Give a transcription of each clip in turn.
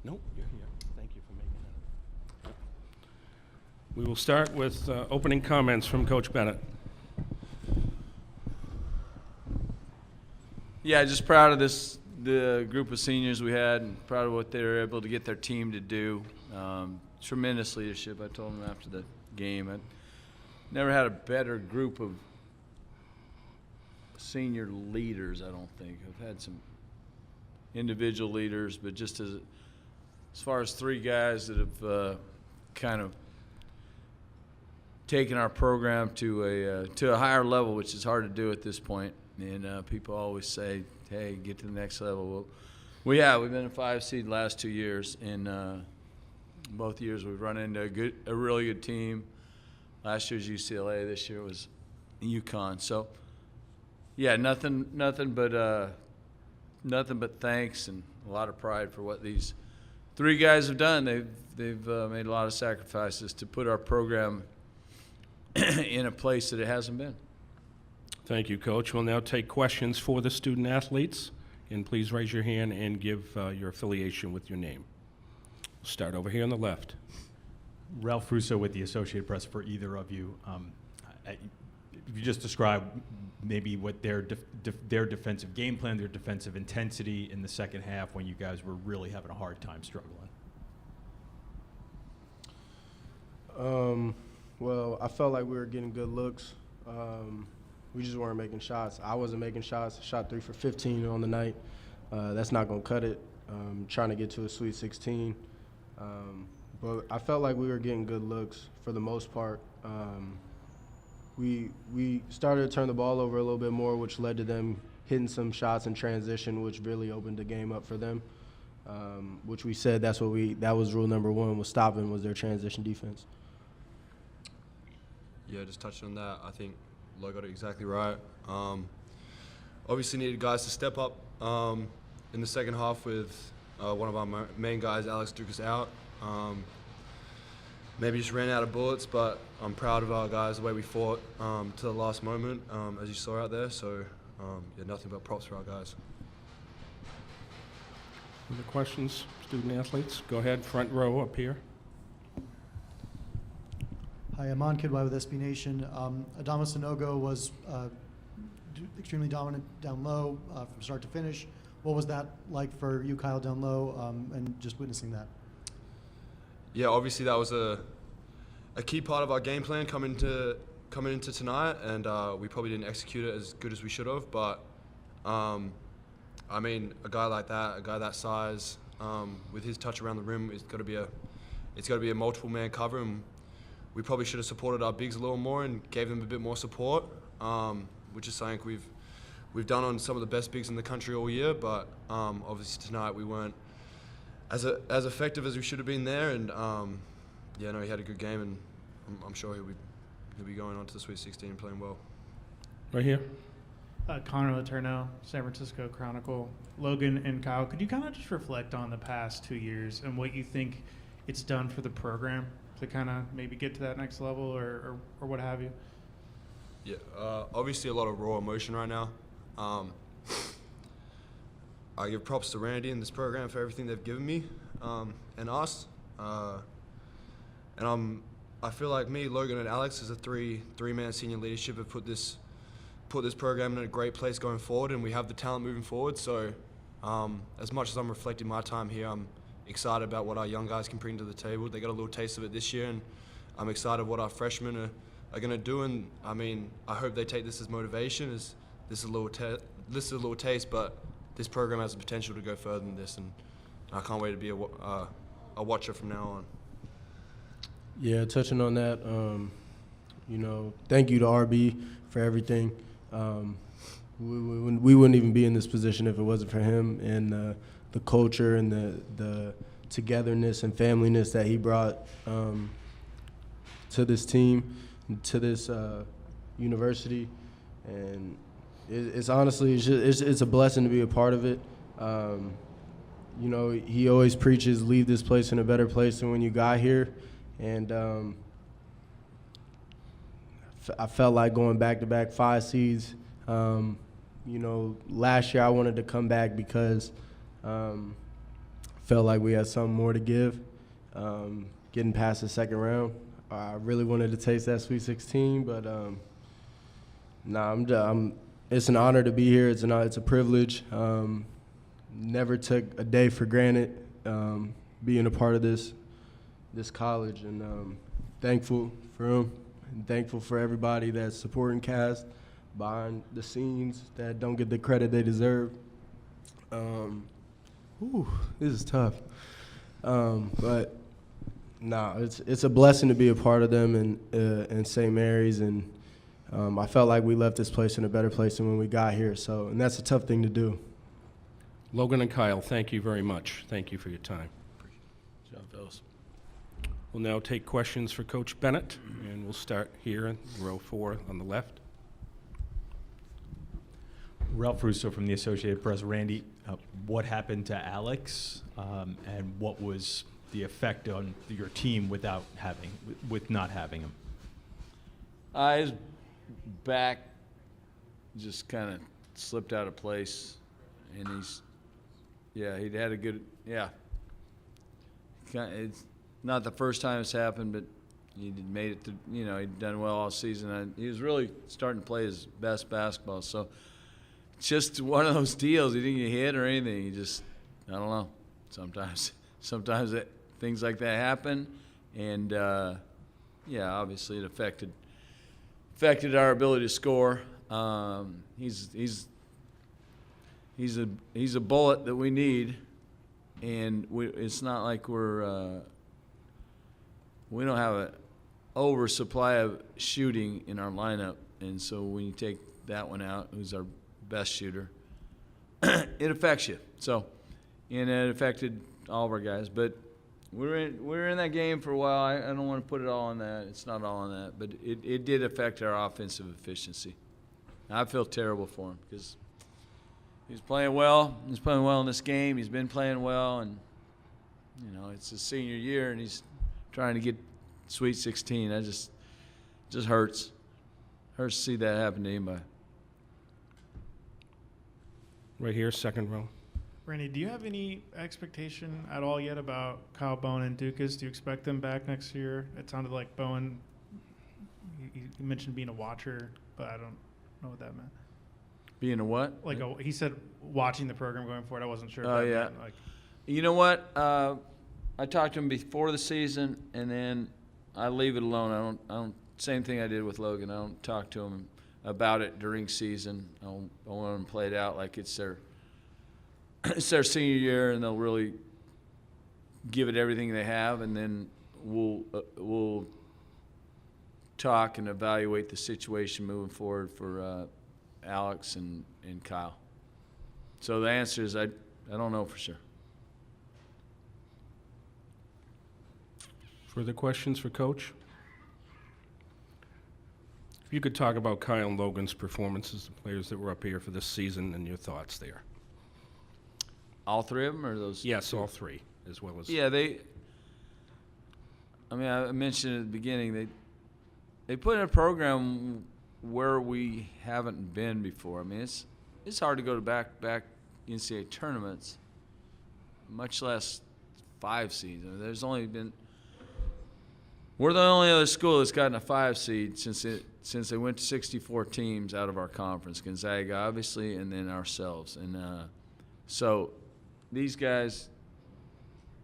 Nope, you're here. Thank you for making that. We will start with opening comments from Coach Bennett. Yeah, just proud of the group of seniors we had, and proud of what they were able to get their team to do. Tremendous leadership. I told them after the game, I never had a better group of senior leaders, I don't think. I've had some individual leaders, but just as far as three guys that have kind of taken our program to a higher level, which is hard to do at this point. And people always say, hey, get to the next level. We've been a 5 seed the last 2 years, and both years we've run into a really good team. Last year's UCLA, this year was UConn. So, yeah, nothing but thanks and a lot of pride for what these three guys have done. They've made a lot of sacrifices to put our program in a place that it hasn't been. Thank you, Coach. We'll now take questions for the student athletes, and please raise your hand and give your affiliation with your name. We'll start over here on the left. Ralph Russo with the Associated Press for either of you. If you just describe maybe what their defensive game plan, their defensive intensity in the second half when you guys were really having a hard time struggling. Well, I felt like we were getting good looks. We just weren't making shots. I wasn't making shots. Shot 3 for 15 on the night. That's not going to cut it. Trying to get to a Sweet 16. But I felt like we were getting good looks for the most part. We started to turn the ball over a little bit more, which led to them hitting some shots in transition, which really opened the game up for them. Which we said that was rule number one, was stopping, was their transition defense. Yeah, just touching on that, I think Lo got it exactly right. Obviously needed guys to step up in the second half with one of our main guys, Alex, took us out. Maybe just ran out of bullets, but I'm proud of our guys, the way we fought to the last moment, as you saw out there. So, yeah, nothing but props for our guys. Other questions, student athletes? Go ahead, front row up here. Hi, I'm Amon Kidwai with SB Nation. Adama Sanogo was extremely dominant down low from start to finish. What was that like for you, Kyle, down low, and just witnessing that? Yeah, obviously that was a key part of our game plan coming into tonight, and we probably didn't execute it as good as we should have. But I mean, a guy like that, a guy that size, with his touch around the rim, it's got to be a multiple man cover. And we probably should have supported our bigs a little more and gave them a bit more support, which is something we've done on some of the best bigs in the country all year. But obviously tonight we weren't as effective as we should have been there. And yeah, no, he had a good game, and I'm sure he'll be going on to the Sweet 16 and playing well. Right here. Connor Letourneau, San Francisco Chronicle. Logan and Kyle, could you kind of just reflect on the past 2 years and what you think it's done for the program to kind of maybe get to that next level or what have you? Yeah, obviously a lot of raw emotion right now. I give props to Randy and this program for everything they've given me and us. And I feel like me, Logan, and Alex as a three-man senior leadership have put this program in a great place going forward, and we have the talent moving forward. So as much as I'm reflecting my time here, I'm excited about what our young guys can bring to the table. They got a little taste of it this year, and I'm excited what our freshmen are going to do. And I mean, I hope they take this as motivation. As this is a little taste, but this program has the potential to go further than this, and I can't wait to be a watcher from now on. Yeah, touching on that, thank you to RB for everything. We wouldn't even be in this position if it wasn't for him and the culture and the togetherness and familyness that he brought to this team, to this university. And it's honestly, it's a blessing to be a part of it. He always preaches, leave this place in a better place than when you got here. And I felt like going back-to-back 5 seeds. Last year I wanted to come back because felt like we had something more to give. Getting past the second round, I really wanted to taste that Sweet 16, but it's an honor to be here. It's a privilege. Never took a day for granted being a part of this college, and thankful for him, and thankful for everybody that's supporting Cast behind the scenes that don't get the credit they deserve. This is tough, but it's a blessing to be a part of them and St. Mary's, and I felt like we left this place in a better place than when we got here. And that's a tough thing to do. Logan and Kyle, thank you very much. Thank you for your time. Good job, fellas. We'll now take questions for Coach Bennett, and we'll start here in row 4 on the left. Ralph Russo from the Associated Press. Randy, what happened to Alex, and what was the effect on your team with not having him? His back just kind of slipped out of place, and he'd had a good, It's not the first time it's happened, but he made it to, he'd done well all season. He was really starting to play his best basketball. So it's just one of those deals. He didn't get hit or anything. He just, I don't know. Sometimes things like that happen, and obviously it affected our ability to score. He's a bullet that we need, and it's not like we don't have an oversupply of shooting in our lineup, and so when you take that one out, who's our best shooter, it affects you. So, and it affected all of our guys, but we're in that game for a while. I don't want to put it all on that. It's not all on that, but it did affect our offensive efficiency. I feel terrible for him because he's playing well. He's playing well in this game. He's been playing well, and it's his senior year, and he's trying to get Sweet 16. That just hurts. Hurts to see that happen to anybody. Right here, second row. Randy, do you have any expectation at all yet about Kyle Bowen and Dukas? Do you expect them back next year? It sounded like Bowen, you mentioned being a watcher, but I don't know what that meant. Being a what? He said watching the program going forward. I wasn't sure. Oh, yeah. Meant, You know what? I talked to him before the season, and then I leave it alone. I don't. Same thing I did with Logan. I don't talk to him about it during season. I want them to play it out like it's their senior year, and they'll really give it everything they have, and then we'll talk and evaluate the situation moving forward for Alex and Kyle. So the answer is I don't know for sure. Further questions for Coach? If you could talk about Kyle and Logan's performances, the players that were up here for this season, and your thoughts there. All three of them, or those? Yes, all three, as well as. Yeah, I mentioned at the beginning, they put in a program where we haven't been before. I mean, it's hard to go to back NCAA tournaments, much less 5 seeds. I mean, we're the only other school that's gotten a 5 seed since they went to 64 teams out of our conference, Gonzaga obviously, and then ourselves. And so these guys,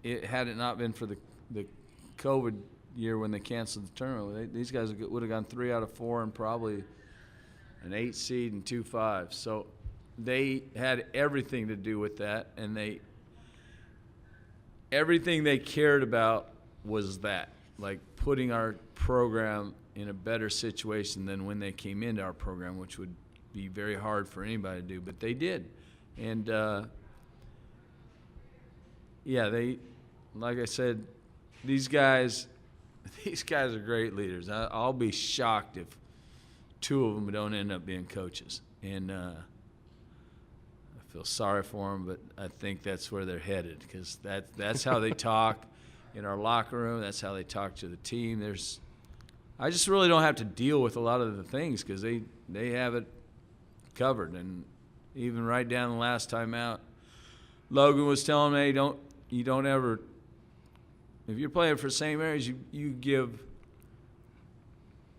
had it not been for the COVID year when they canceled the tournament, these guys would have gone 3 out of 4 and probably an 8 seed and 2 5s. So they had everything to do with that, and everything they cared about was that, like putting our program in a better situation than when they came into our program, which would be very hard for anybody to do, but they did. And like I said, these guys are great leaders. I'll be shocked if 2 of them don't end up being coaches. And I feel sorry for them, but I think that's where they're headed, because that's how they talk in our locker room. That's how they talk to the team. I just really don't have to deal with a lot of the things because they have it covered. And even right down the last time out, Logan was telling me, don't you don't ever, if you're playing for St. Mary's, you give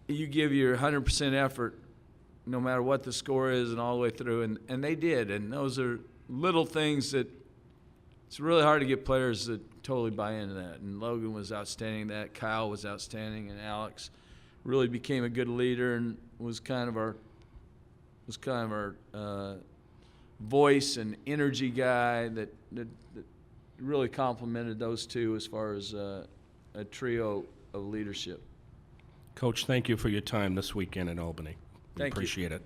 your 100% effort no matter what the score is and all the way through, and they did. And those are little things that it's really hard to get players that totally buy into that. And Logan was outstanding at that. Kyle was outstanding, and Alex really became a good leader and was kind of our voice and energy guy that really complemented those two as far as a trio of leadership. Coach, thank you for your time this weekend in Albany. We Thank you. appreciate it.